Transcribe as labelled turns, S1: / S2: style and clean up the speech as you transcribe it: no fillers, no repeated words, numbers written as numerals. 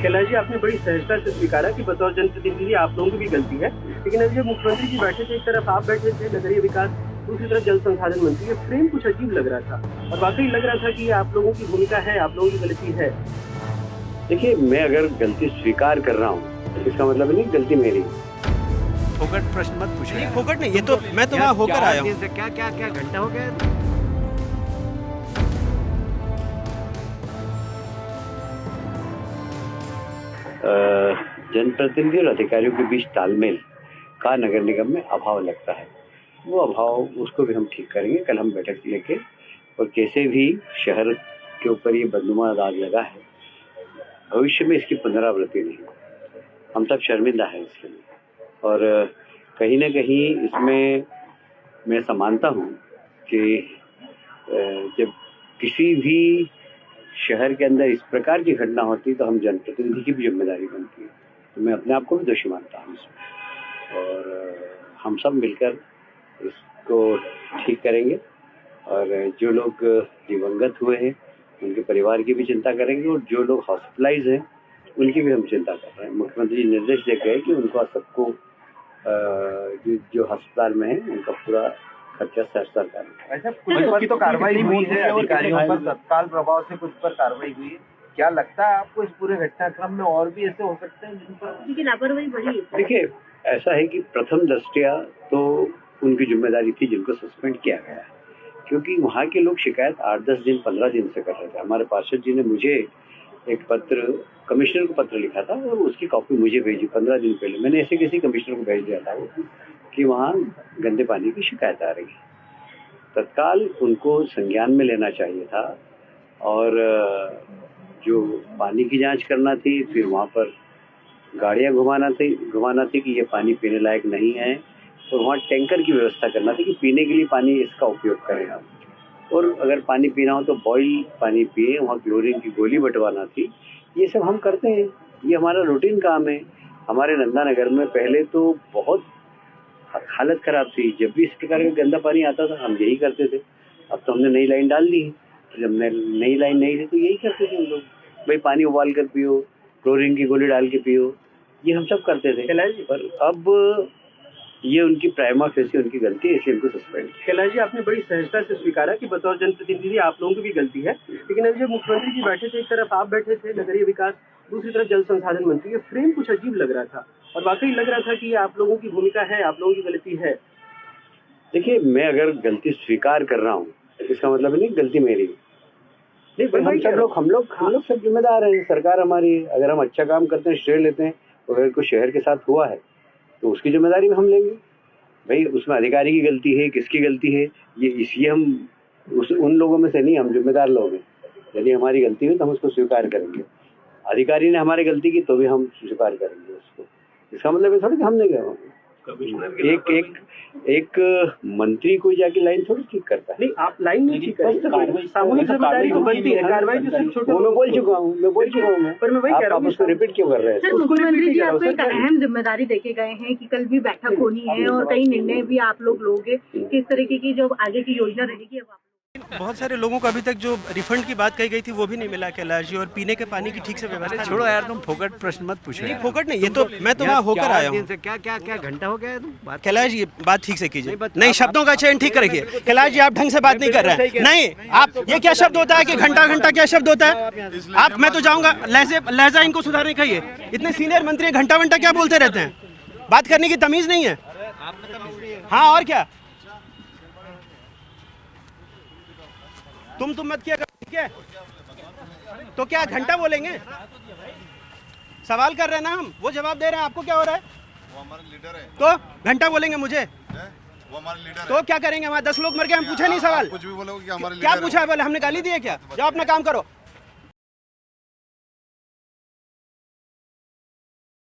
S1: कैलाश जी, आपने बड़ी सहजता से स्वीकारा कि बतौर जनप्रतिनिधि आप लोगों की भी गलती है, लेकिन अब जब मुख्यमंत्री जी बैठे थे, एक तरफ आप बैठे थे नगरीय विकास, दूसरी तरफ जल संसाधन मंत्री, ये फ्रेम कुछ अजीब लग रहा था और वाकई लग रहा था कि ये आप लोगों की भूमिका है, आप लोगों की गलती है।
S2: देखिए, मैं अगर गलती स्वीकार कर रहा हूँ तो इसका मतलब नहीं गलती मेरी।
S3: फोकट प्रश्न मत पूछिए।
S4: नहीं फोकट नहीं, ये तो मैं तो वहाँ होकर आया हूँ।
S3: क्या घंटा हो गया।
S2: जनप्रतिनिधि और अधिकारियों के बीच तालमेल का नगर निगम में अभाव लगता है। वो अभाव उसको भी हम ठीक करेंगे। कल हम बैठक लेके और कैसे भी शहर के ऊपर ये बदनुमा दाग लगा है, भविष्य में इसकी पुनरावृत्ति नहीं हो। हम सब शर्मिंदा हैं इसके लिए और कहीं ना कहीं इसमें मैं समानता हूँ कि जब किसी भी शहर के अंदर इस प्रकार की घटना होती है तो हम जनप्रतिनिधि की भी जिम्मेदारी बनती है। तो मैं अपने आप को भी दोषी मानता हूँ इसमें और हम सब मिलकर इसको ठीक करेंगे और जो लोग दिवंगत हुए हैं उनके परिवार की भी चिंता करेंगे और जो लोग हॉस्पिटलाइज हैं उनकी भी हम चिंता कर रहे हैं। मुख्यमंत्री जी निर्देश दे गए कि उनका सबको जो अस्पताल में है उनका पूरा खर्चा सरकार का।
S3: ऐसा कुछ पर तो कार्रवाई हुई है, अधिकारियों पर तत्काल प्रभाव से कुछ पर कार्रवाई हुई है। क्या लगता है आपको इस पूरे घटनाक्रम में और भी ऐसे हो सकते हैं जिन पर
S1: लापरवाही बढ़ी है?
S2: देखिए, ऐसा है कि प्रथम दृष्टया तो उनकी जिम्मेदारी थी जिनको सस्पेंड किया गया है, क्योंकि वहाँ के लोग शिकायत 8-10 दिन 15 दिन से कर रहे थे। हमारे पार्षद जी ने मुझे एक पत्र, कमिश्नर को पत्र लिखा था और उसकी कॉपी मुझे भेजी 15 दिन पहले। मैंने ऐसे किसी कमिश्नर को भेज दिया था कि वहाँ गंदे पानी की शिकायत आ रही है। तत्काल उनको संज्ञान में लेना चाहिए था और जो पानी की जांच करना थी, फिर वहाँ पर गाड़ियाँ घुमाना थी कि ये पानी पीने लायक नहीं है और वहाँ टैंकर की व्यवस्था करना थी कि पीने के लिए पानी इसका उपयोग करें हम, और अगर पानी पीना हो तो बॉयल पानी पिए। वहाँ क्लोरीन की गोली बंटवाना थी। ये सब हम करते हैं, ये हमारा रूटीन काम है। हमारे नंदा नगर में पहले तो बहुत हालत खराब थी, जब भी इस प्रकार का गंदा पानी आता था हम यही करते थे। अब तो हमने नई लाइन डाल दी है, तो जब नई लाइन नहीं थी तो यही करते थे हम लोग, भाई पानी उबाल कर पियो, क्लोरीन की गोली डाल के पियो, ये हम सब करते थे। पर अब ये उनकी प्राइमा फेसी उनकी गलती है, इसलिए उनको सस्पेंड।
S1: कैलाश जी, आपने बड़ी सहजता से स्वीकारा कि बतौर जनप्रतिनिधि आप लोगों की भी गलती है, लेकिन अब जब मुख्यमंत्री जी बैठे थे, एक तरफ आप बैठे थे नगरीय विकास, दूसरी तरफ जल संसाधन मंत्री, ये फ्रेम कुछ अजीब लग रहा था और वाकई लग रहा था कि ये आप लोगों की भूमिका है, आप लोगों की गलती है। देखिए,
S2: मैं अगर गलती स्वीकार कर रहा हूँ इसका मतलब नहीं गलती मेरी। नहीं, हम लोग सब जिम्मेदार हैं। सरकार हमारी है। अगर हम अच्छा काम करते हैं, श्रेय लेते हैं, अगर कोई शहर के साथ हुआ है तो उसकी जिम्मेदारी भी हम लेंगे। भाई उसमें अधिकारी की गलती है, किसकी गलती है, ये इसलिए हम उन लोगों में से नहीं, हम जिम्मेदार लोग हैं। यदि हमारी गलती है तो हम उसको स्वीकार करेंगे। अधिकारी ने हमारी गलती की तो भी हम स्वीकार करेंगे उसको। इसका मतलब थोड़ी कि हमने एक मंत्री कोई जाके लाइन थोड़ी ठीक करता है।
S1: नहीं, आप लाइन नहीं ठीक करें, सामूहिक जिम्मेदारी तो बनती है। कार्रवाई जो सिर्फ छोटे,
S2: मैं बोल चुका हूँ मैं पर मैं वही कह रहा हूँ, उसको रिपीट क्यों कर रहे हैं?
S5: सर, मुख्यमंत्री जी आपको एक अहम जिम्मेदारी देके गए हैं कि कल भी बैठक होनी है और कई निर्णय भी आप लोग लोगे। किस तरीके की जो आगे की योजना रहेगी अब
S4: बहुत सारे लोगों को अभी तक जो रिफंड की बात कही गई थी वो भी नहीं मिला कैलाश जी, और पीने के पानी की ठीक से व्यवस्था।
S3: छोड़ो यार, तुम फोकट प्रश्न मत पूछिए।
S4: नहीं फोकट नहीं, ये तो मैं तो वहाँ होकर आया हूँ।
S3: क्या घंटा हो गया तुम
S4: कैलाश जी, बात ठीक से कीजिए। नहीं, शब्दों का चयन ठीक रखिए। कैलाश जी, आप ढंग से बात नहीं कर रहे हैं। नहीं, आप ये क्या शब्द होता है कि घंटा क्या शब्द होता है? आप, मैं तो जाऊँगा, लहजा इनको सुधारने कहिए। इतने सीनियर मंत्री घंटा क्या बोलते रहते हैं? बात करने की तमीज नहीं है। हाँ, और क्या? तुम मत किया करो, ठीक है? तो क्या घंटा बोलेंगे? सवाल कर रहे हैं ना हम, वो जवाब दे रहे हैं। आपको क्या हो रहा है?
S6: वो हमारे लीडर है।
S4: तो घंटा बोलेंगे मुझे?
S6: वो हमारे लीडर
S4: तो क्या करेंगे? हमारे 10 लोग मर गए, हम पूछे नहीं सवाल।
S6: कुछ भी बोलोगे कि हमारे
S4: क्या पूछा है? बोले हमने गाली दी है क्या? जाओ अपना काम करो।